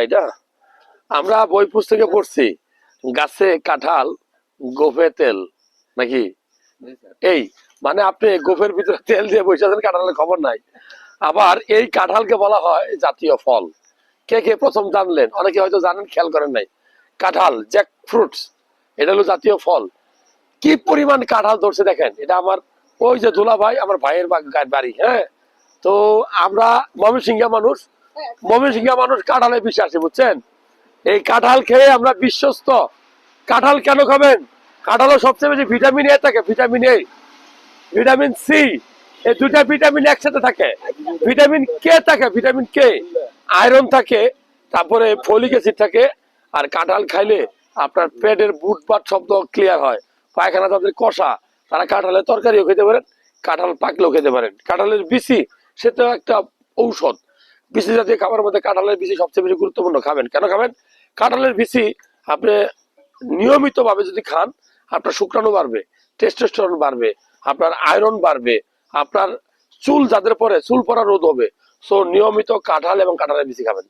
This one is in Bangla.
এটা আমরা বই পুস্তকে পড়ছি গাছে কাঁঠাল গোফে তেল নাকি এই মানে আপনি গোফের ভিতরে তেল দিয়ে বসে আছেন কাঁঠালের খবর নাই। আবার এই কাঁঠালকে বলা হয় জাতীয় ফল। কে কে প্রথম জানলেন? অনেকে হয়তো জানেন, খেয়াল করেন নাই। কাঁঠাল জ্যাক ফ্রুটস, এটা হলো জাতীয় ফল। কি পরিমাণ কাঁঠাল ধরছে দেখেন। এটা আমার ওই যে দুলা ভাই, আমার ভাইয়ের বাড়ি। হ্যাঁ, তো আমরা ময়মনসিংহা মানুষ, ময়মনসিংহা মানুষ কাঁঠালে বিশ্বাসী, বুঝছেন? এই কাঁঠাল খেয়ে আমরা বিশ্বস্ত। কাঁঠাল কেন খাবেন? কাঁঠালে সবচেয়ে বেশি ভিটামিন এ থাকে, ভিটামিন এ, ভিটামিন সি, এই দুইটা ভিটামিন একসাথে থাকে। ভিটামিন কে থাকে, ভিটামিন কে, আয়রন থাকে, তারপরে ফলিক অ্যাসিড থাকে। আর কাঁঠাল খাইলে আপনার পেটের বুটবাট শব্দ ক্লিয়ার হয়, পায়খানা তাদের কষা, তারা কাঁঠালের তরকারিও খেতে পারেন, কাঁঠাল পাকলেও খেতে পারেন। কাঁঠালের বিচি, সে তো একটা ঔষধ। বিচি জাতীয় খাবারের মধ্যে কাঁঠালের বিচি সবচেয়ে বেশি গুরুত্বপূর্ণ। খাবেন, কেন খাবেন? কাঁঠালের বিচি আপনি নিয়মিত ভাবে যদি খান, আপনার শুক্রাণু বাড়বে, টেস্টোস্টেরন বাড়বে, আপনার আয়রন বাড়বে, আপনার চুল যাদের পরে চুল পড়া রোধ হবে। সো নিয়মিত কাঁঠাল এবং কাঁঠালের বিচি খাবেন।